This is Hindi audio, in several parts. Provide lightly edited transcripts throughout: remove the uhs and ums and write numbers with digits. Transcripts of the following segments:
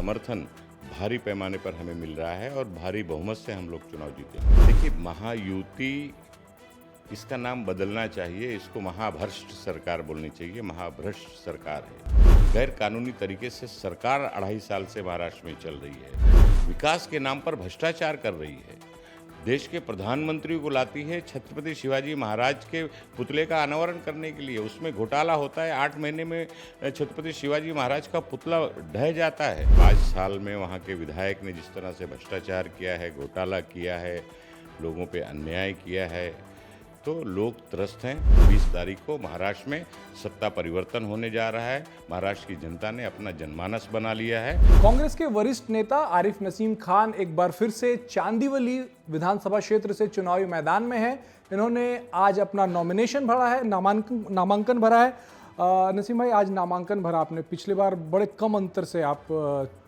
समर्थन भारी पैमाने पर हमें मिल रहा है और भारी बहुमत से हम लोग चुनाव जीते। देखिए, महायुति इसका नाम बदलना चाहिए, इसको महाभ्रष्ट सरकार बोलनी चाहिए। महाभ्रष्ट सरकार है। गैर कानूनी तरीके से सरकार 2.5 साल से महाराष्ट्र में चल रही है। विकास के नाम पर भ्रष्टाचार कर रही है। देश के प्रधानमंत्री को लाती है छत्रपति शिवाजी महाराज के पुतले का अनावरण करने के लिए। उसमें घोटाला होता है। 8 महीने में छत्रपति शिवाजी महाराज का पुतला ढह जाता है। 5 साल में वहाँ के विधायक ने जिस तरह से भ्रष्टाचार किया है, घोटाला किया है, लोगों पे अन्याय किया है, तो लोग त्रस्त हैं। 20 तारीख को महाराष्ट्र में सत्ता परिवर्तन होने जा रहा है। महाराष्ट्र की जनता ने अपना जनमानस बना लिया है। कांग्रेस के वरिष्ठ नेता आरिफ नसीम खान एक बार फिर से चांदीवली विधानसभा क्षेत्र से चुनावी मैदान में हैं। इन्होंने आज अपना नॉमिनेशन भरा है, नामांकन भरा है। नसीम भाई, आज नामांकन भरा आपने। पिछले बार बड़े कम अंतर से आप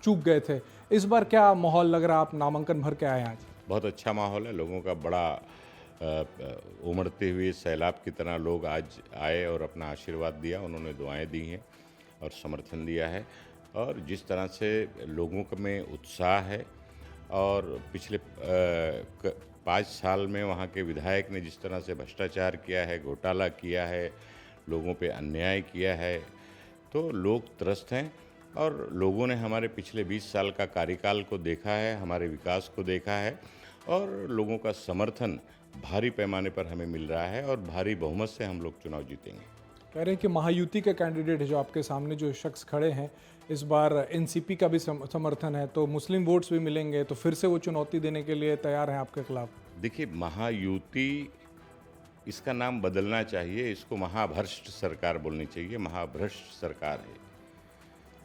चूक गए थे। इस बार क्या माहौल लग रहा है? आप नामांकन भर के आए आज। बहुत अच्छा माहौल है। लोगों का बड़ा उमड़ते हुए सैलाब की तरह लोग आज आए और अपना आशीर्वाद दिया। उन्होंने दुआएं दी हैं और समर्थन दिया है। और जिस तरह से लोगों में उत्साह है और पिछले 5 साल में वहाँ के विधायक ने जिस तरह से भ्रष्टाचार किया है, घोटाला किया है, लोगों पे अन्याय किया है, तो लोग त्रस्त हैं। और लोगों ने हमारे पिछले 20 साल का कार्यकाल को देखा है, हमारे विकास को देखा है और लोगों का समर्थन भारी पैमाने पर हमें मिल रहा है और भारी बहुमत से हम लोग चुनाव जीतेंगे। कह रहे हैं कि महायुति के कैंडिडेट है जो आपके सामने जो शख्स खड़े हैं, इस बार एनसीपी का भी समर्थन है, तो मुस्लिम वोट्स भी मिलेंगे, तो फिर से वो चुनौती देने के लिए तैयार हैं आपके खिलाफ। देखिए, महायुति इसका नाम बदलना चाहिए, इसको महाभ्रष्ट सरकार बोलनी चाहिए। महाभ्रष्ट सरकार है।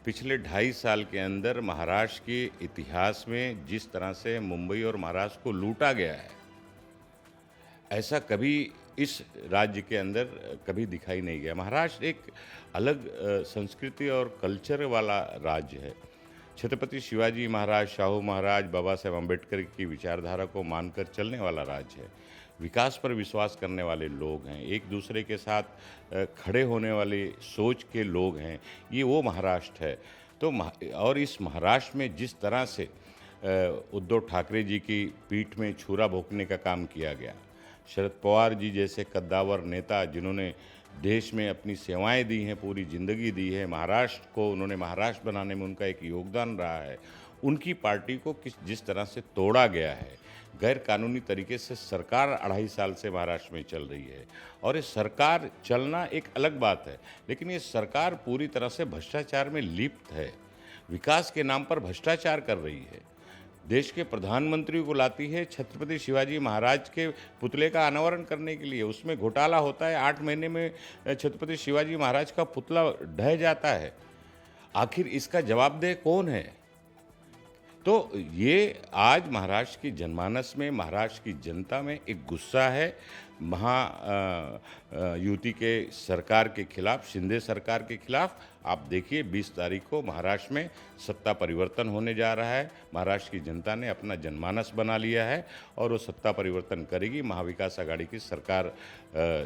पिछले 2.5 साल के अंदर महाराष्ट्र के इतिहास में जिस तरह से मुंबई और महाराष्ट्र को लूटा गया है, ऐसा कभी इस राज्य के अंदर कभी दिखाई नहीं गया। महाराष्ट्र एक अलग संस्कृति और कल्चर वाला राज्य है। छत्रपति शिवाजी महाराज, शाहू महाराज, बाबा साहेब अम्बेडकर की विचारधारा को मानकर चलने वाला राज्य है। विकास पर विश्वास करने वाले लोग हैं, एक दूसरे के साथ खड़े होने वाले सोच के लोग हैं। ये वो महाराष्ट्र है। तो और इस महाराष्ट्र में जिस तरह से उद्धव ठाकरे जी की पीठ में छुरा भोंकने का काम किया गया, शरद पवार जी जैसे कद्दावर नेता जिन्होंने देश में अपनी सेवाएं दी हैं, पूरी ज़िंदगी दी है, महाराष्ट्र को उन्होंने महाराष्ट्र बनाने में उनका एक योगदान रहा है, उनकी पार्टी को जिस तरह से तोड़ा गया है। गैर कानूनी तरीके से सरकार 2.5 साल से महाराष्ट्र में चल रही है। और ये सरकार चलना एक अलग बात है, लेकिन ये सरकार पूरी तरह से भ्रष्टाचार में लिप्त है। विकास के नाम पर भ्रष्टाचार कर रही है। देश के प्रधानमंत्री को लाती है छत्रपति शिवाजी महाराज के पुतले का अनावरण करने के लिए। उसमें घोटाला होता है। 8 महीने में छत्रपति शिवाजी महाराज का पुतला ढह जाता है। आखिर इसका जवाबदेह कौन है? तो ये आज महाराष्ट्र की जनमानस में, महाराष्ट्र की जनता में एक गुस्सा है महायुति के सरकार के खिलाफ, शिंदे सरकार के खिलाफ। आप देखिए, 20 तारीख को महाराष्ट्र में सत्ता परिवर्तन होने जा रहा है। महाराष्ट्र की जनता ने अपना जनमानस बना लिया है और वो सत्ता परिवर्तन करेगी। महाविकास आघाड़ी की सरकार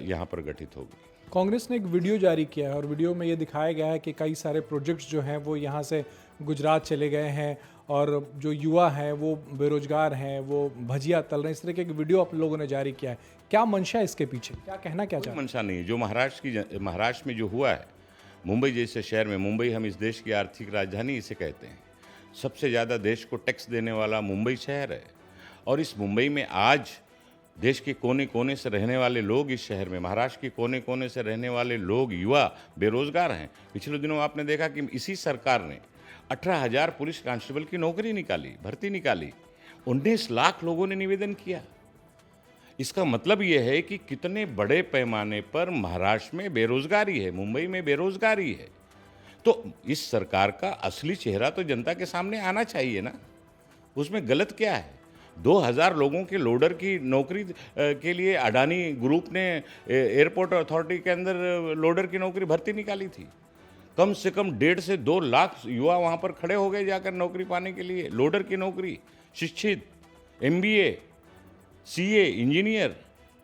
यहाँ पर गठित होगी। कांग्रेस ने एक वीडियो जारी किया है और वीडियो में ये दिखाया गया है कि कई सारे प्रोजेक्ट्स जो हैं वो यहाँ से गुजरात चले गए हैं और जो युवा हैं वो बेरोजगार हैं, वो भजिया तल रहे हैं। इस तरह के वीडियो आप लोगों ने जारी किया है। क्या मंशा है इसके पीछे? क्या कहना क्या चाहते हैं? मंशा नहीं है। जो महाराष्ट्र में जो हुआ है, मुंबई जैसे शहर में, मुंबई हम इस देश की आर्थिक राजधानी इसे कहते हैं, सबसे ज़्यादा देश को टैक्स देने वाला मुंबई शहर है। और इस मुंबई में आज देश के कोने कोने से रहने वाले लोग, इस शहर में महाराष्ट्र के कोने कोने से रहने वाले लोग, युवा बेरोजगार हैं। पिछले दिनों आपने देखा कि इसी सरकार ने 18,000 पुलिस कांस्टेबल की नौकरी निकाली, भर्ती निकाली। 19 लाख लोगों ने निवेदन किया। इसका मतलब ये है कि कितने बड़े पैमाने पर महाराष्ट्र में बेरोजगारी है, मुंबई में बेरोजगारी है। तो इस सरकार का असली चेहरा तो जनता के सामने आना चाहिए ना। उसमें गलत क्या है? 2000 लोगों के लोडर की नौकरी के लिए अडानी ग्रुप ने एयरपोर्ट अथॉरिटी के अंदर लोडर की नौकरी भर्ती निकाली थी। कम से कम 1.5 से 2 लाख युवा वहाँ पर खड़े हो गए जाकर नौकरी पाने के लिए। लोडर की नौकरी, शिक्षित, MBA, CA, इंजीनियर,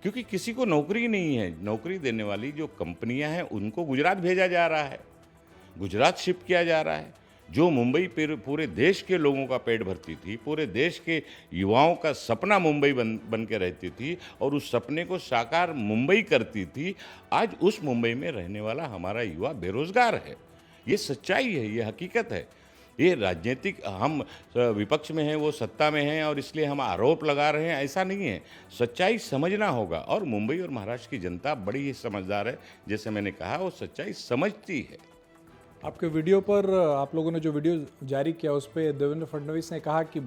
क्योंकि किसी को नौकरी नहीं है। नौकरी देने वाली जो कंपनियां हैं उनको गुजरात भेजा जा रहा है, गुजरात शिफ्ट किया जा रहा है। जो मुंबई पूरे देश के लोगों का पेट भरती थी, पूरे देश के युवाओं का सपना मुंबई बन के रहती थी और उस सपने को साकार मुंबई करती थी, आज उस मुंबई में रहने वाला हमारा युवा बेरोजगार है। ये सच्चाई है, ये हकीकत है। ये राजनीतिक, हम विपक्ष में हैं, वो सत्ता में हैं और इसलिए हम आरोप लगा रहे हैं, ऐसा नहीं है। सच्चाई समझना होगा और मुंबई और महाराष्ट्र की जनता बड़ी ही समझदार है। जैसे मैंने कहा, वो सच्चाई समझती है। आपके वीडियो पर, आप लोगों ने जो वीडियो जारी किया उस पर देवेंद्र फडणवीस ने कहा कि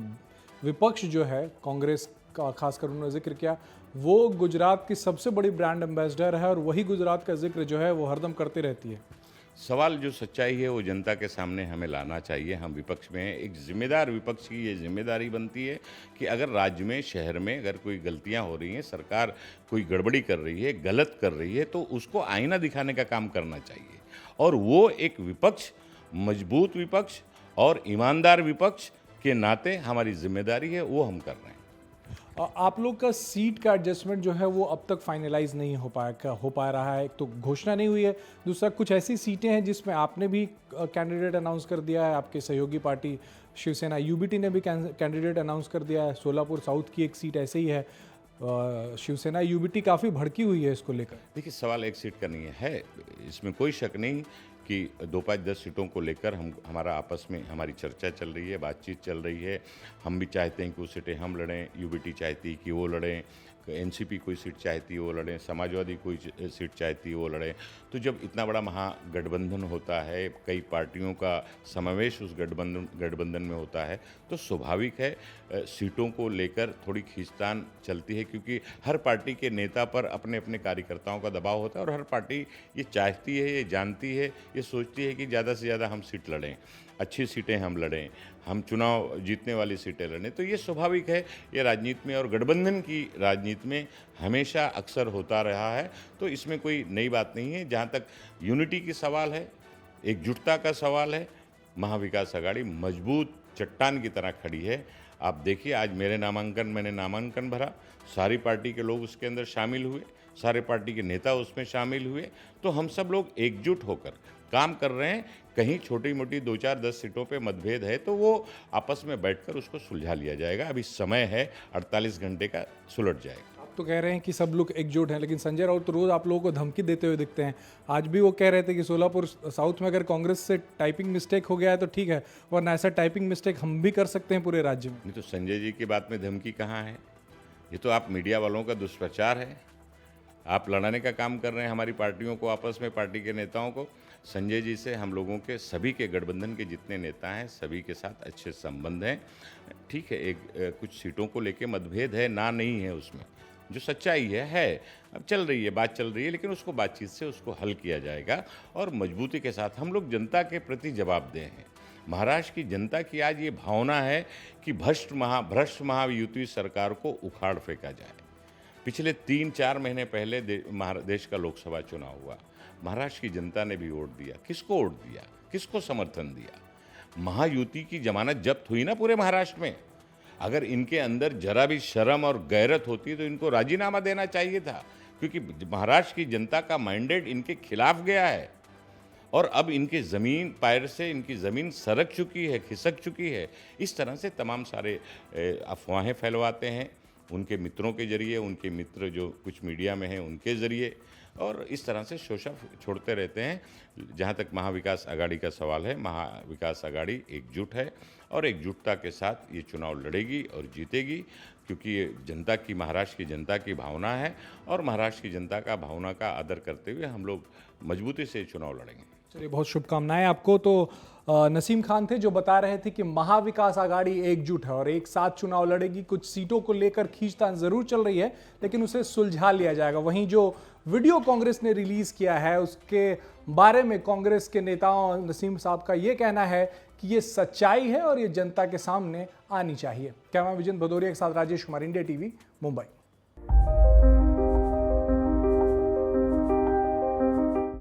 विपक्ष जो है, कांग्रेस का खासकर उन्होंने जिक्र किया, वो गुजरात की सबसे बड़ी ब्रांड एम्बेसडर है और वही गुजरात का जिक्र जो है वो हरदम करती रहती है। सवाल जो सच्चाई है वो जनता के सामने हमें लाना चाहिए। हम विपक्ष में हैं, एक जिम्मेदार विपक्ष की ये जिम्मेदारी बनती है कि अगर राज्य में, शहर में अगर कोई गलतियां हो रही हैं, सरकार कोई गड़बड़ी कर रही है, गलत कर रही है, तो उसको आईना दिखाने का काम करना चाहिए। और वो एक विपक्ष, मजबूत विपक्ष और ईमानदार विपक्ष के नाते हमारी जिम्मेदारी है, वो हम कर रहे हैं। आप लोग का सीट का एडजस्टमेंट जो है वो अब तक फाइनलाइज नहीं हो पा रहा है। एक तो घोषणा नहीं हुई है, दूसरा कुछ ऐसी सीटें हैं जिसमें आपने भी कैंडिडेट अनाउंस कर दिया है, आपके सहयोगी पार्टी शिवसेना यूबीटी ने भी कैंडिडेट अनाउंस कर दिया है। सोलापुर साउथ की एक सीट ऐसे ही है। शिवसेना यूबीटी काफ़ी भड़की हुई है इसको लेकर। देखिए, सवाल एक सीट का नहीं है, इसमें कोई शक नहीं कि 2, 5, 10 सीटों को लेकर हमारा आपस में हमारी चर्चा चल रही है, बातचीत चल रही है। हम भी चाहते हैं कि वो सीटें हम लड़ें, यूबीटी चाहती है कि वो लड़ें, एनसीपी कोई सीट चाहती है वो लड़ें, समाजवादी कोई सीट चाहती है वो लड़ें। तो जब इतना बड़ा महागठबंधन होता है, कई पार्टियों का समावेश उस गठबंधन में होता है, तो स्वाभाविक है सीटों को लेकर थोड़ी खींचतान चलती है, क्योंकि हर पार्टी के नेता पर अपने अपने कार्यकर्ताओं का दबाव होता है और हर पार्टी ये चाहती है, ये जानती है, ये सोचती है कि ज़्यादा से ज़्यादा हम सीट लड़ें, अच्छी सीटें हम लड़ें, हम चुनाव जीतने वाली सीटें लड़ें। तो ये स्वाभाविक है, ये राजनीति में और गठबंधन की राजनीति में हमेशा अक्सर होता रहा है। तो इसमें कोई नई बात नहीं है। जहाँ तक यूनिटी की सवाल है, एकजुटता का सवाल है, महाविकास आघाड़ी मजबूत चट्टान की तरह खड़ी है। आप देखिए, आज मैंने नामांकन भरा, सारी पार्टी के लोग उसके अंदर शामिल हुए, सारे पार्टी के नेता उसमें शामिल हुए। तो हम सब लोग एकजुट होकर काम कर रहे हैं। कहीं छोटी मोटी 2, 4, 10 सीटों पे मतभेद है तो वो आपस में बैठकर उसको सुलझा लिया जाएगा। अभी समय है, 48 घंटे का सुलझ जाएगा। आप तो कह रहे हैं कि सब लोग एकजुट हैं, लेकिन संजय राउत तो रोज आप लोगों को धमकी देते हुए दिखते हैं। आज भी वो कह रहे थे कि सोलापुर साउथ में अगर कांग्रेस से टाइपिंग मिस्टेक हो गया है तो ठीक है, वरना ऐसा टाइपिंग मिस्टेक हम भी कर सकते हैं पूरे राज्य में। नहीं तो संजय जी की बात में धमकी कहाँ है? ये तो आप मीडिया वालों का दुष्प्रचार है। आप लड़ाने का काम कर रहे हैं हमारी पार्टियों को, आपस में पार्टी के नेताओं को। संजय जी से हम लोगों के, सभी के गठबंधन के जितने नेता हैं, सभी के साथ अच्छे संबंध हैं। ठीक है, कुछ सीटों को लेके मतभेद है, ना नहीं है, उसमें जो सच्चाई है। अब चल रही है, बात चल रही है, लेकिन उसको बातचीत से उसको हल किया जाएगा और मजबूती के साथ हम लोग जनता के प्रति जवाबदेह हैं। महाराष्ट्र की जनता की आज ये भावना है कि भ्रष्ट महायुति सरकार को उखाड़ फेंका जाए। पिछले 3-4 महीने पहले देश का लोकसभा चुनाव हुआ, महाराष्ट्र की जनता ने भी वोट दिया। किसको वोट दिया, किसको समर्थन दिया? महायुति की जमानत जब्त हुई ना पूरे महाराष्ट्र में। अगर इनके अंदर जरा भी शर्म और गैरत होती तो इनको राजीनामा देना चाहिए था, क्योंकि महाराष्ट्र की जनता का मैंडेट इनके खिलाफ गया है और अब इनके ज़मीन पैर से इनकी ज़मीन सरक चुकी है, खिसक चुकी है। इस तरह से तमाम सारे अफवाहें फैलवाते हैं उनके मित्रों के जरिए, उनके मित्र जो कुछ मीडिया में हैं उनके ज़रिए, और इस तरह से शोषा छोड़ते रहते हैं। जहाँ तक महाविकास आघाड़ी का सवाल है, महाविकास आघाड़ी एकजुट है और एकजुटता के साथ ये चुनाव लड़ेगी और जीतेगी, क्योंकि ये जनता की, महाराष्ट्र की जनता की भावना है और महाराष्ट्र की जनता का भावना का आदर करते हुए हम लोग मजबूती से चुनाव लड़ेंगे। चलिए, बहुत शुभकामनाएं आपको। तो नसीम खान थे जो बता रहे थे कि महाविकास आघाड़ी एकजुट है और एक साथ चुनाव लड़ेगी। कुछ सीटों को लेकर खींचतान जरूर चल रही है, लेकिन उसे सुलझा लिया जाएगा। वहीं जो वीडियो कांग्रेस ने रिलीज किया है उसके बारे में कांग्रेस के नेताओं, नसीम साहब का ये कहना है कि ये सच्चाई है और ये जनता के सामने आनी चाहिए। कैमरा विजन भदौरिया के साथ राजेश कुमार, इंडिया टीवी, मुंबई।